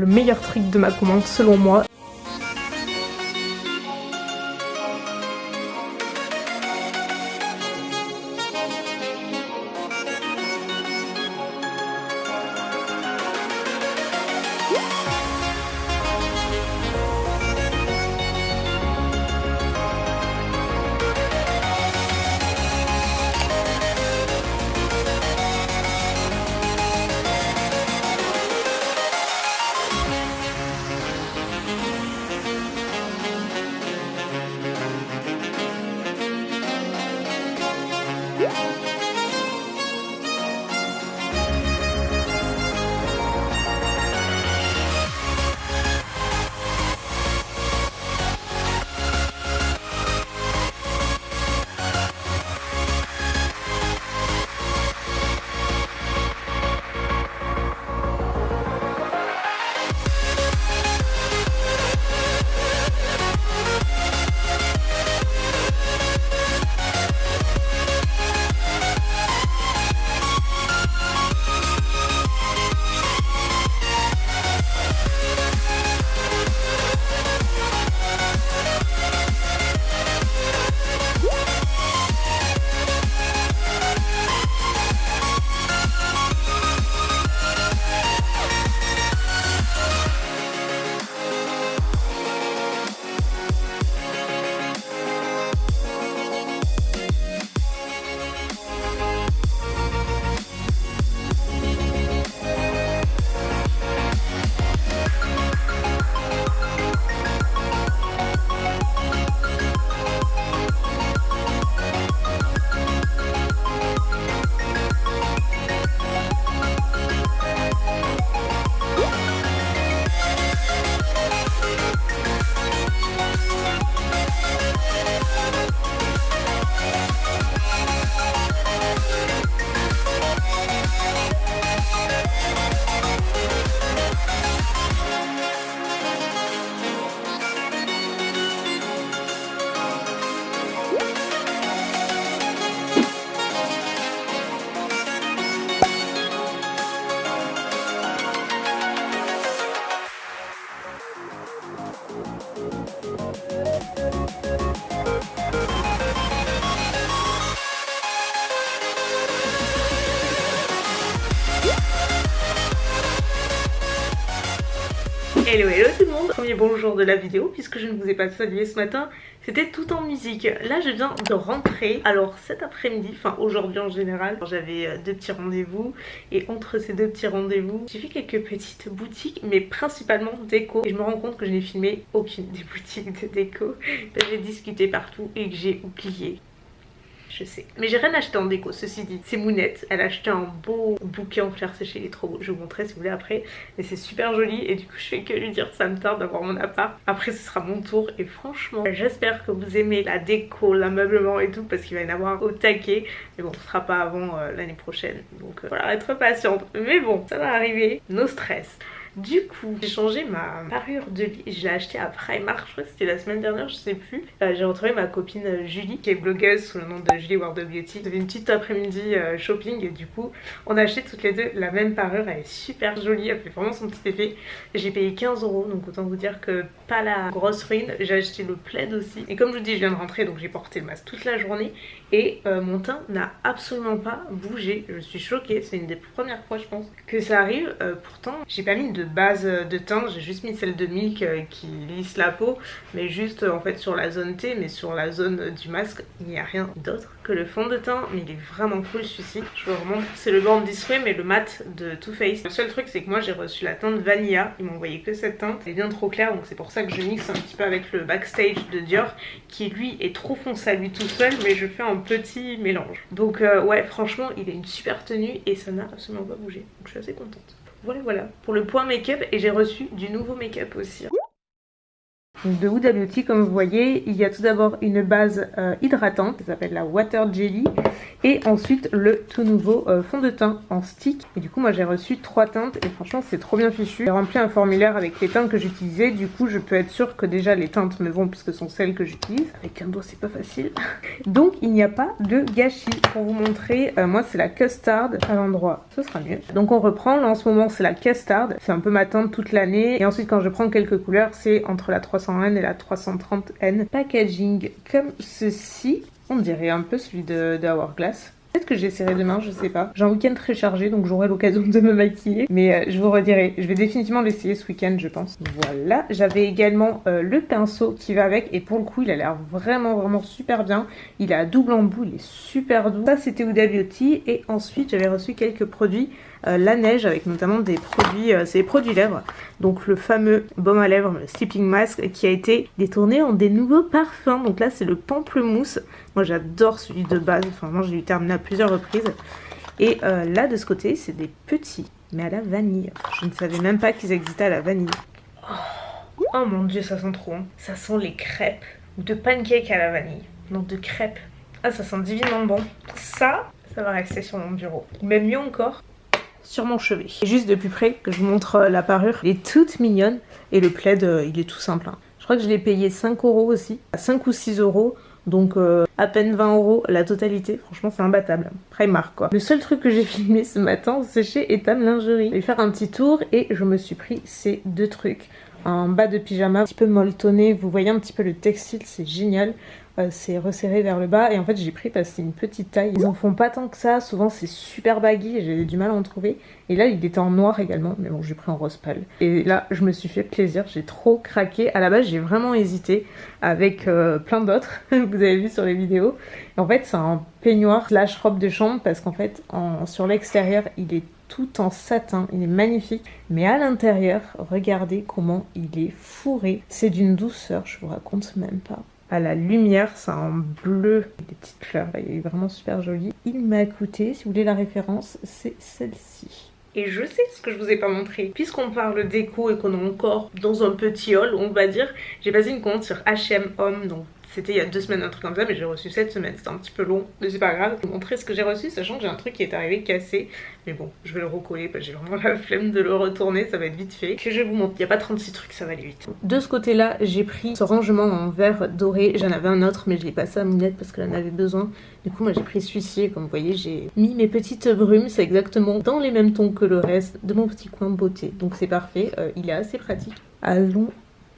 Le meilleur trick de ma commande selon moi. Hello hello tout le monde, premier bonjour de la vidéo puisque je ne vous ai pas salué ce matin, c'était tout en musique. Là je viens de rentrer, alors cet après-midi, enfin aujourd'hui en général, j'avais deux petits rendez-vous et entre ces deux petits rendez-vous, j'ai fait quelques petites boutiques mais principalement déco et je me rends compte que je n'ai filmé aucune des boutiques de déco, j'ai discuté partout et que j'ai oublié. Je sais. Mais j'ai rien acheté en déco, ceci dit. C'est Mounette. Elle a acheté un beau bouquet en fleurs séchées. Il est trop beau. Je vous montrerai si vous voulez après. Mais c'est super joli. Et du coup, je fais que lui dire ça me tarde d'avoir mon appart. Après, ce sera mon tour. Et franchement, j'espère que vous aimez la déco, l'ameublement et tout. Parce qu'il va y en avoir au taquet. Mais bon, ce sera pas avant l'année prochaine. Donc voilà, être patiente. Mais bon, ça va arriver. No stress. Du coup, j'ai changé ma parure de lit. Je l'ai acheté à Primark, je crois que c'était la semaine dernière, je sais plus. J'ai retrouvé ma copine Julie, qui est blogueuse sous le nom de Julie World of Beauty. C'était une petite après-midi shopping et du coup, on a acheté toutes les deux la même parure. Elle est super jolie, elle fait vraiment son petit effet. J'ai payé 15 €, donc autant vous dire que pas la grosse ruine. J'ai acheté le plaid aussi. Et comme je vous dis, je viens de rentrer, donc j'ai porté le masque toute la journée. Et mon teint n'a absolument pas bougé. Je suis choquée, c'est une des premières fois je pense que ça arrive. Pourtant, j'ai pas mis de base de teint, j'ai juste mis celle de Milk qui lisse la peau, mais juste en fait sur la zone T, mais sur la zone du masque il n'y a rien d'autre que le fond de teint, mais il est vraiment cool celui-ci. Je vous remontre, c'est le Born This Way mais le mat de Too Faced. Le seul truc c'est que moi j'ai reçu la teinte Vanilla, ils m'ont envoyé que cette teinte, elle est bien trop claire donc c'est pour ça que je mixe un petit peu avec le Backstage de Dior qui lui est trop foncé à lui tout seul, mais je fais un petit mélange. Donc ouais, franchement il est une super tenue et ça n'a absolument pas bougé, donc je suis assez contente. Voilà pour le point make-up, et j'ai reçu du nouveau make-up aussi. De Huda Beauty, comme vous voyez, il y a tout d'abord une base hydratante, ça s'appelle la Water Jelly. Et ensuite le tout nouveau fond de teint en stick. Et du coup moi j'ai reçu 3 teintes et franchement c'est trop bien fichu. J'ai rempli un formulaire avec les teintes que j'utilisais. Du coup je peux être sûre que déjà les teintes me vont puisque ce sont celles que j'utilise. Avec un doigt c'est pas facile. Donc il n'y a pas de gâchis. Pour vous montrer, moi c'est la Custard à l'endroit. Ce sera mieux. Donc on reprend. Là en ce moment c'est la Custard. C'est un peu ma teinte toute l'année. Et ensuite quand je prends quelques couleurs c'est entre la 300N et la 330N. Packaging comme ceci. On dirait un peu celui de Hourglass. Peut-être que j'essaierai demain, je sais pas. J'ai un week-end très chargé donc j'aurai l'occasion de me maquiller. Mais je vous redirai, je vais définitivement l'essayer ce week-end je pense. Voilà, j'avais également le pinceau qui va avec. Et pour le coup il a l'air vraiment super bien. Il est à double embout, il est super doux. Ça c'était Huda Beauty. Et ensuite j'avais reçu quelques produits. La neige avec notamment des produits, c'est des produits lèvres. Donc le fameux baume à lèvres, le sleeping mask qui a été détourné en des nouveaux parfums. Donc là c'est le pamplemousse. Moi j'adore celui de base, enfin moi j'ai dû terminer à plusieurs reprises. Et là de ce côté c'est des petits, mais à la vanille. Je ne savais même pas qu'ils existaient à la vanille. Oh mon dieu ça sent trop, hein. Ça sent les crêpes de pancakes à la vanille. Donc de crêpes. Ah ça sent divinement bon. Ça va rester sur mon bureau. Même mieux encore, sur mon chevet. Et juste de plus près que je vous montre la parure. Elle est toute mignonne et le plaid il est tout simple, hein. Je crois que je l'ai payé 5 € aussi, 5 ou 6 €. Donc à peine 20 € la totalité, franchement c'est imbattable. Primark quoi. Le seul truc que j'ai filmé ce matin c'est chez Etam Lingerie. Je vais faire un petit tour et je me suis pris ces deux trucs. Un bas de pyjama un petit peu molletonné, vous voyez un petit peu le textile, c'est génial. C'est resserré vers le bas et en fait j'ai pris parce que c'est une petite taille. Ils en font pas tant que ça, souvent c'est super baggy et j'ai du mal à en trouver. Et là il était en noir également, mais bon j'ai pris en rose pâle. Et là je me suis fait plaisir, j'ai trop craqué. À la base j'ai vraiment hésité avec plein d'autres, vous avez vu sur les vidéos. Et en fait c'est un peignoir slash robe de chambre parce qu'en fait sur l'extérieur il est tout en satin, il est magnifique. Mais à l'intérieur, regardez comment il est fourré. C'est d'une douceur, je vous raconte même pas. À la lumière, c'est en bleu, des petites fleurs, là, il est vraiment super joli. Il m'a coûté, si vous voulez la référence, c'est celle-ci. Et je sais ce que je vous ai pas montré. Puisqu'on parle déco et qu'on est encore dans un petit haul, on va dire, j'ai passé une commande sur H&M Home, donc c'était il y a 2 semaines, un truc comme ça, mais j'ai reçu cette semaine, c'était un petit peu long, mais c'est pas grave. Je vais vous montrer ce que j'ai reçu, sachant que j'ai un truc qui est arrivé cassé, mais bon, je vais le recoller, parce que j'ai vraiment la flemme de le retourner, ça va être vite fait. Que je vous montre, il n'y a pas 36 trucs, ça va aller vite. De ce côté-là, j'ai pris ce rangement en verre doré, j'en avais un autre, mais je l'ai passé à Mounette parce qu'elle en avait besoin. Du coup, moi j'ai pris celui-ci, et comme vous voyez, j'ai mis mes petites brumes, c'est exactement dans les mêmes tons que le reste de mon petit coin de beauté. Donc c'est parfait, il est assez pratique. Allons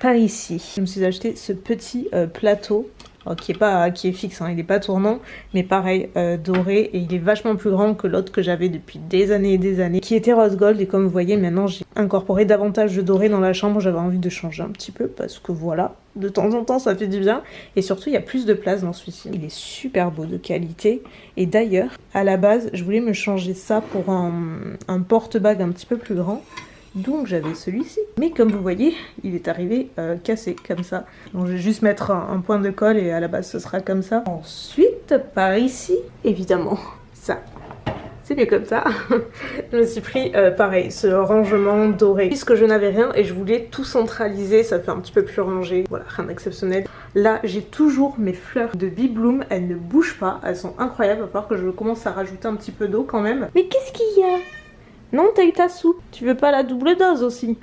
par ici. Je me suis acheté ce petit plateau qui est fixe, hein, il n'est pas tournant, mais pareil, doré, et il est vachement plus grand que l'autre que j'avais depuis des années et des années, qui était rose gold, et comme vous voyez, maintenant j'ai incorporé davantage de doré dans la chambre, j'avais envie de changer un petit peu, parce que voilà, de temps en temps ça fait du bien, et surtout il y a plus de place dans celui-ci. Il est super beau, de qualité, et d'ailleurs, à la base, je voulais me changer ça pour un porte-bag un petit peu plus grand, donc j'avais celui-ci. Mais comme vous voyez, il est arrivé cassé comme ça. Donc je vais juste mettre un point de colle et à la base ce sera comme ça. Ensuite, par ici, évidemment, ça. C'est mieux comme ça. Je me suis pris, pareil, ce rangement doré. Puisque je n'avais rien et je voulais tout centraliser, ça fait un petit peu plus rangé. Voilà, rien d'exceptionnel. Là, j'ai toujours mes fleurs de Bibloom. Elles ne bougent pas, elles sont incroyables. Il va falloir que je commence à rajouter un petit peu d'eau quand même. Mais qu'est-ce qu'il y a ? Non, t'as eu ta soupe. Tu veux pas la double dose aussi?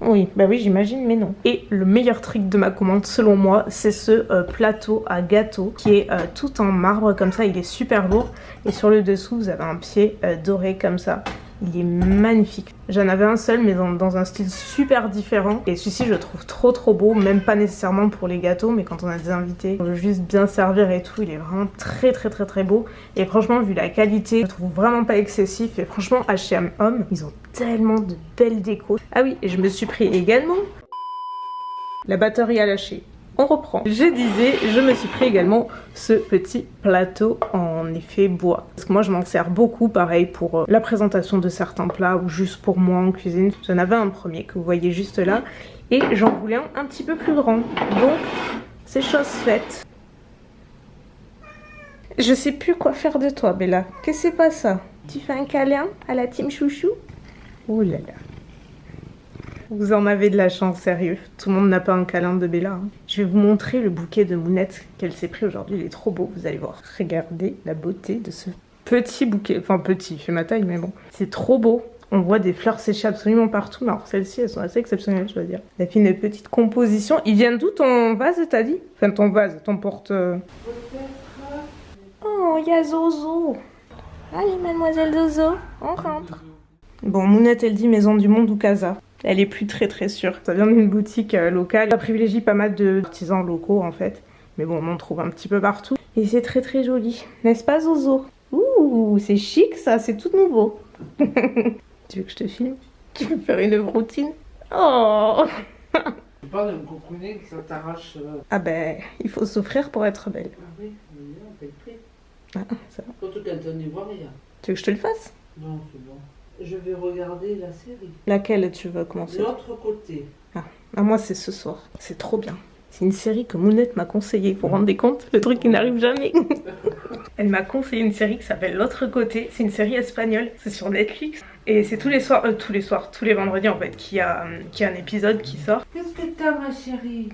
Oui, bah oui, j'imagine, mais non. Et le meilleur truc de ma commande, selon moi, c'est ce plateau à gâteau qui est tout en marbre comme ça. Il est super lourd. Et sur le dessous, vous avez un pied doré comme ça. Il est magnifique. J'en avais un seul, mais dans un style super différent. Et celui-ci, je le trouve trop beau. Même pas nécessairement pour les gâteaux, mais quand on a des invités, on veut juste bien servir et tout. Il est vraiment très beau. Et franchement, vu la qualité, je le trouve vraiment pas excessif. Et franchement, H&M Home, ils ont tellement de belles décos. Ah oui, et je me suis pris également la batterie à lâcher. On reprend. Je disais, je me suis pris également ce petit plateau en effet bois. Parce que moi je m'en sers beaucoup, pareil pour la présentation de certains plats ou juste pour moi en cuisine. J'en avais un premier que vous voyez juste là. Et j'en voulais un petit peu plus grand. Donc c'est chose faite. Je sais plus quoi faire de toi Bella. Qu'est-ce que c'est pas ça? Tu fais un câlin à la team chouchou? Oh là là. Vous en avez de la chance, sérieux. Tout le monde n'a pas un câlin de Bella. Hein. Je vais vous montrer le bouquet de Mounette qu'elle s'est pris aujourd'hui. Il est trop beau, vous allez voir. Regardez la beauté de ce petit bouquet. Enfin petit, il fait ma taille, mais bon. C'est trop beau. On voit des fleurs sécher absolument partout. Mais alors celles-ci, elles sont assez exceptionnelles, je dois dire. Elle a fait une petite composition. Il vient d'où ton vase, t'as dit? Enfin ton vase, ton porte... Oh, il y a Zozo. Allez, mademoiselle Zozo, on rentre. Bon, Mounette, elle dit Maison du Monde ou Casa. Elle est plus très sûre. Ça vient d'une boutique locale. Ça privilégie pas mal d'artisans locaux en fait. Mais bon, on en trouve un petit peu partout. Et c'est très joli. N'est-ce pas Zozo? Ouh, c'est chic ça, c'est tout nouveau. Tu veux que je te filme? Tu veux faire une routine? Oh. Tu parles de me cocooner que ça t'arrache. Ah ben, il faut souffrir pour être belle. Ah oui, on paye le prix. Ah, ça va. Surtout quand on n'y voit rien. Tu veux que je te le fasse? Non, c'est bon. Je vais regarder la série. Laquelle tu veux commencer? L'autre côté. Ah, moi c'est ce soir. C'est trop bien. C'est une série que Mounette m'a conseillée. Vous vous rendez compte? Le truc qui n'arrive jamais. Elle m'a conseillé une série qui s'appelle L'autre côté. C'est une série espagnole. C'est sur Netflix. Et c'est tous les vendredis en fait, qu'il y a un épisode qui sort. Qu'est-ce que t'as, ma chérie?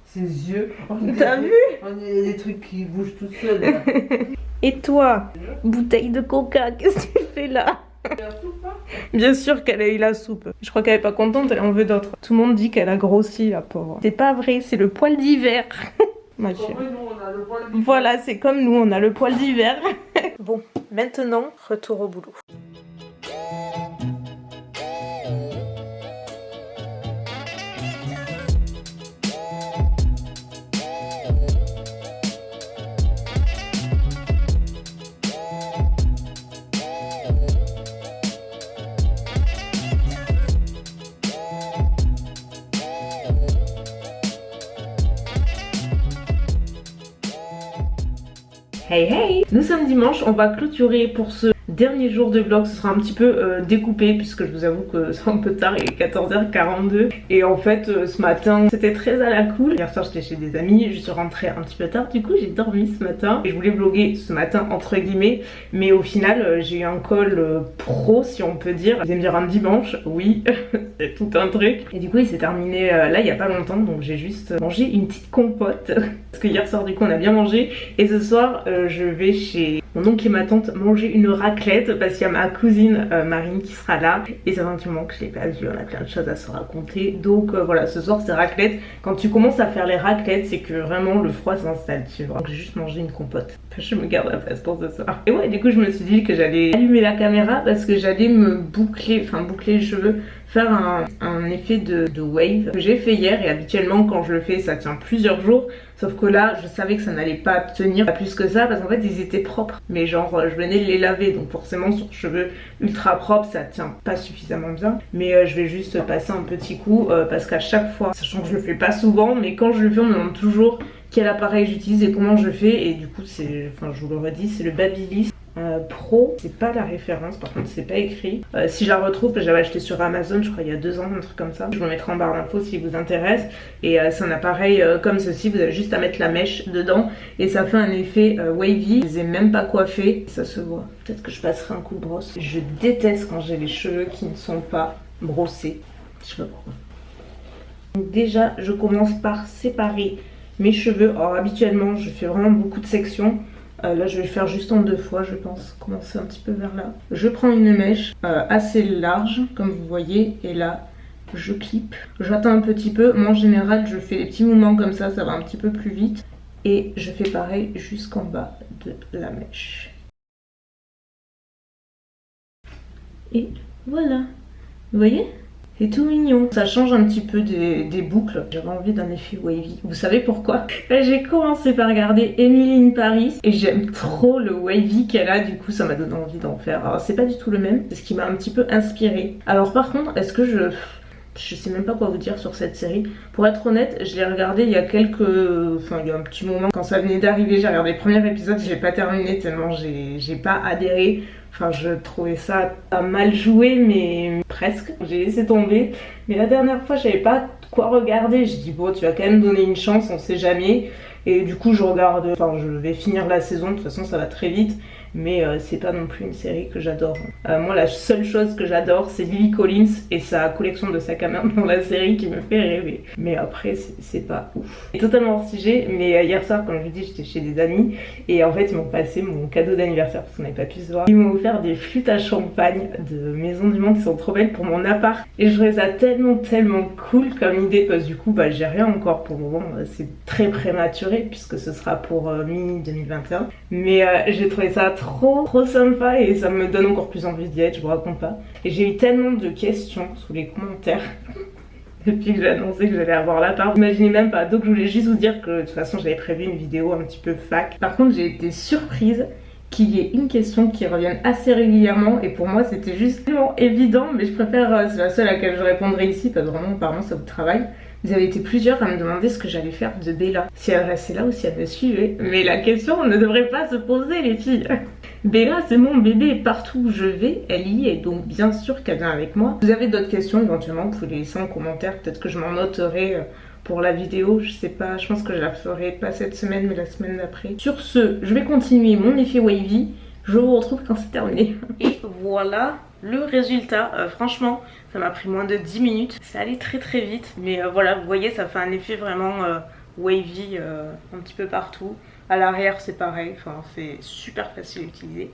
Ses yeux. T'as vu? On a des trucs qui bougent tout seuls. Là. Et toi, bouteille de coca, qu'est-ce que tu fais là? Bien sûr qu'elle a eu la soupe. Je crois qu'elle est pas contente, elle en veut d'autres. Tout le monde dit qu'elle a grossi, la pauvre. C'est pas vrai, c'est le poil d'hiver. Ma chérie. Voilà, c'est comme nous, on a le poil d'hiver. Bon, maintenant, retour au boulot. Hey, nous sommes dimanche, on va clôturer pour ce dernier jour de vlog. Ce sera un petit peu découpé puisque je vous avoue que c'est un peu tard, il est 14h42 et en fait ce matin c'était très à la cool. Hier soir j'étais chez des amis, je suis rentrée un petit peu tard, du coup j'ai dormi ce matin et je voulais vlogger ce matin entre guillemets, mais au final j'ai eu un call pro si on peut dire. Vous allez me dire un dimanche, oui c'est tout un truc, et du coup il s'est terminé là il y a pas longtemps, donc j'ai juste mangé une petite compote parce que hier soir du coup on a bien mangé et ce soir je vais chez mon oncle et ma tante manger une raclette parce qu'il y a ma cousine Marine qui sera là et ça fait un petit moment que je l'ai pas vue, on a plein de choses à se raconter, donc voilà, ce soir c'est raclette. Quand tu commences à faire les raclettes c'est que vraiment le froid s'installe, tu vois. Donc j'ai juste mangé une compote, je me garde la place pour ce soir. Et ouais, du coup je me suis dit que j'allais allumer la caméra parce que j'allais me boucler les cheveux, faire un effet de wave que j'ai fait hier, et habituellement quand je le fais ça tient plusieurs jours, sauf que là je savais que ça n'allait pas tenir plus que ça parce qu'en fait ils étaient propres, mais genre je venais de les laver, donc forcément sur cheveux ultra propres ça tient pas suffisamment bien, mais je vais juste passer un petit coup parce qu'à chaque fois, sachant que je le fais pas souvent, mais quand je le fais on me demande toujours quel appareil j'utilise et comment je fais, et du coup c'est, enfin je vous le redis, c'est le Babyliss Pro, c'est pas la référence, par contre c'est pas écrit. Si je la retrouve, j'avais acheté sur Amazon je crois il y a 2 ans, un truc comme ça. Je vous le mettrai en barre d'infos si vous intéresse. Et c'est un appareil comme ceci, vous avez juste à mettre la mèche dedans et ça fait un effet wavy. Je les ai même pas coiffés, ça se voit. Peut-être que je passerai un coup de brosse. Je déteste quand j'ai les cheveux qui ne sont pas brossés, je sais pas pourquoi. Donc déjà je commence par séparer mes cheveux. Alors habituellement je fais vraiment beaucoup de sections. Là je vais le faire juste en 2 fois, je pense, commencer un petit peu vers là. Je prends une mèche assez large comme vous voyez et là je clip. J'attends un petit peu, moi en général je fais des petits mouvements comme ça va un petit peu plus vite. Et je fais pareil jusqu'en bas de la mèche. Et voilà, vous voyez ? C'est tout mignon. Ça change un petit peu des boucles. J'avais envie d'un effet wavy. Vous savez pourquoi? J'ai commencé par regarder Emily in Paris et j'aime trop le wavy qu'elle a. Du coup, ça m'a donné envie d'en faire. Alors, c'est pas du tout le même. C'est ce qui m'a un petit peu inspiré. Alors, par contre, est-ce que je sais même pas quoi vous dire sur cette série. Pour être honnête, je l'ai regardé il y a il y a un petit moment. Quand ça venait d'arriver, j'ai regardé le premier épisode. J'ai pas terminé tellement j'ai pas adhéré. Enfin, je trouvais ça pas mal joué, mais presque. J'ai laissé tomber. Mais la dernière fois, je savais pas quoi regarder. J'ai dit, bon, tu vas quand même donner une chance, on sait jamais. Et du coup, je regarde. Enfin, je vais finir la saison. De toute façon, ça va très vite. mais c'est pas non plus une série que j'adore. Moi la seule chose que j'adore c'est Lily Collins et sa collection de sacs à main dans la série qui me fait rêver. Mais après c'est pas ouf. C'est totalement hors sujet, mais hier soir comme je vous dis j'étais chez des amis et en fait ils m'ont passé mon cadeau d'anniversaire parce qu'on n'avait pas pu se voir. Ils m'ont offert des flûtes à champagne de Maison du Monde qui sont trop belles pour mon appart et je trouvais ça tellement cool comme idée parce que du coup bah j'ai rien encore pour le moment, c'est très prématuré puisque ce sera pour mi-2021, mais j'ai trouvé ça trop sympa et ça me donne encore plus envie d'y être, je vous raconte pas. Et j'ai eu tellement de questions sous les commentaires depuis que j'ai annoncé que j'allais avoir l'appart, imaginez même pas. Donc je voulais juste vous dire que de toute façon j'avais prévu une vidéo un petit peu fac. Par contre j'ai été surprise qu'il y ait une question qui revienne assez régulièrement et pour moi c'était juste tellement évident, mais je préfère, c'est la seule à laquelle je répondrai ici parce que vraiment apparemment ça vous travaille. Vous avez été plusieurs à me demander ce que j'allais faire de Bella, si elle restait là ou si elle me suivait. Mais la question ne devrait pas se poser les filles. Bella c'est mon bébé, partout où je vais elle y est, donc bien sûr qu'elle vient avec moi. Vous avez d'autres questions éventuellement, vous pouvez les laisser en commentaire, peut-être que je m'en noterai pour la vidéo, je sais pas, je pense que je la ferai pas cette semaine mais la semaine d'après. Sur ce, je vais continuer mon effet wavy, je vous retrouve quand c'est terminé. Et voilà le résultat, franchement ça m'a pris moins de 10 minutes, c'est allé très vite, mais voilà vous voyez ça fait un effet vraiment wavy un petit peu partout. À l'arrière c'est pareil, enfin c'est super facile à utiliser.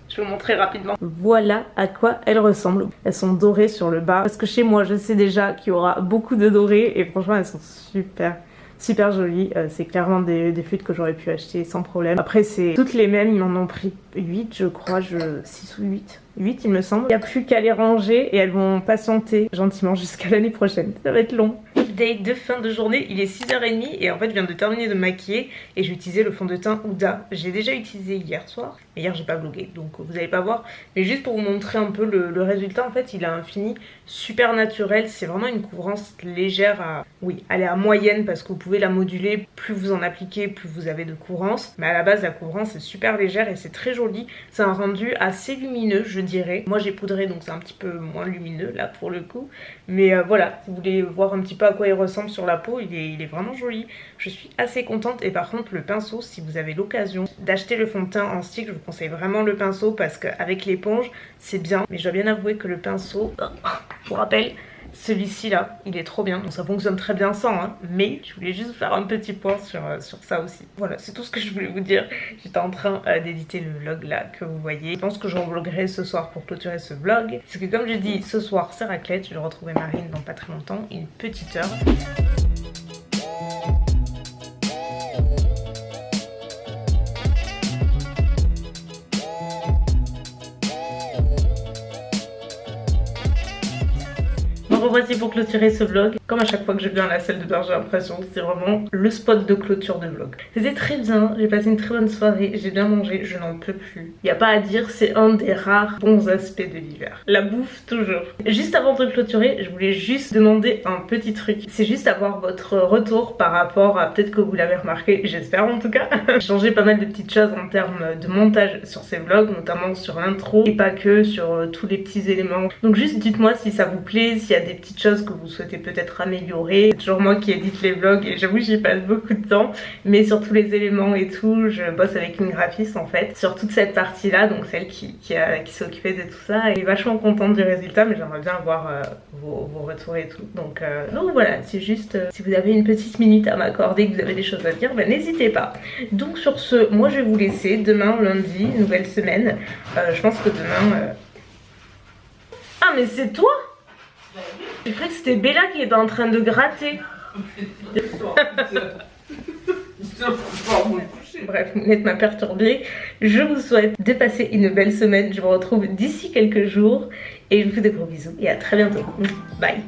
Je vais vous montrer rapidement. Voilà à quoi elles ressemblent. Elles sont dorées sur le bas. Parce que chez moi, je sais déjà qu'il y aura beaucoup de dorés. Et franchement, elles sont super jolies. C'est clairement des flûtes que j'aurais pu acheter sans problème. Après, c'est toutes les mêmes. Ils m'en ont pris 8, je crois. 6 ou 8. 8, il me semble. Il n'y a plus qu'à les ranger et elles vont patienter gentiment jusqu'à l'année prochaine. Ça va être long. Update de fin de journée, il est 6h30 et en fait je viens de terminer de maquiller et j'ai utilisé le fond de teint Huda. J'ai déjà utilisé hier soir, mais hier j'ai pas vlogué donc vous allez pas voir, mais juste pour vous montrer un peu le résultat, en fait il a un fini super naturel, c'est vraiment une couvrance légère à... Oui, elle est à moyenne parce que vous pouvez la moduler, plus vous en appliquez, plus vous avez de couvrance, mais à la base la couvrance est super légère et c'est très joli, c'est un rendu assez lumineux je dirais. Moi j'ai poudré donc c'est un petit peu moins lumineux là pour le coup, mais voilà, si vous voulez voir un petit peu à quoi il ressemble sur la peau, il est vraiment joli, je suis assez contente. Et par contre le pinceau, si vous avez l'occasion d'acheter le fond de teint en stick, je vous conseille vraiment le pinceau parce qu'avec l'éponge c'est bien, mais je dois bien avouer que le pinceau, je vous rappelle, celui-ci là, il est trop bien, donc ça fonctionne très bien sans, hein, mais je voulais juste faire un petit point sur ça aussi. Voilà, c'est tout ce que je voulais vous dire. J'étais en train d'éditer le vlog là que vous voyez. Je pense que je revloguerai ce soir pour clôturer ce vlog. Parce que comme je dis, ce soir c'est raclette, je retrouverai Marine dans pas très longtemps, une petite heure. Voici pour clôturer ce vlog. Comme à chaque fois que je viens à la salle de bain, j'ai l'impression que c'est vraiment le spot de clôture de vlog. C'était très bien, j'ai passé une très bonne soirée, j'ai bien mangé, je n'en peux plus. Il n'y a pas à dire, c'est un des rares bons aspects de l'hiver. La bouffe toujours. Juste avant de clôturer, je voulais juste demander un petit truc. C'est juste avoir votre retour par rapport à, peut-être que vous l'avez remarqué, j'espère en tout cas. J'ai changé pas mal de petites choses en termes de montage sur ces vlogs, notamment sur l'intro et pas que, sur tous les petits éléments. Donc juste dites-moi si ça vous plaît, s'il y a des petites choses que vous souhaitez peut-être améliorer. C'est toujours moi qui édite les vlogs et j'avoue j'y passe beaucoup de temps, mais sur tous les éléments et tout, je bosse avec une graphiste en fait sur toute cette partie là, donc celle qui s'est occupée de tout ça, et vachement contente du résultat, mais j'aimerais bien avoir vos retours et tout. Donc voilà, c'est juste si vous avez une petite minute à m'accorder, que vous avez des choses à dire, ben n'hésitez pas. Donc sur ce, moi je vais vous laisser. Demain lundi, nouvelle semaine, je pense que demain Ah mais c'est toi? J'ai cru que c'était Bella qui était en train de gratter. Bref, Mounette m'a perturbée. Je vous souhaite de passer une belle semaine. Je vous retrouve d'ici quelques jours. Et je vous fais de gros bisous et à très bientôt. Bye.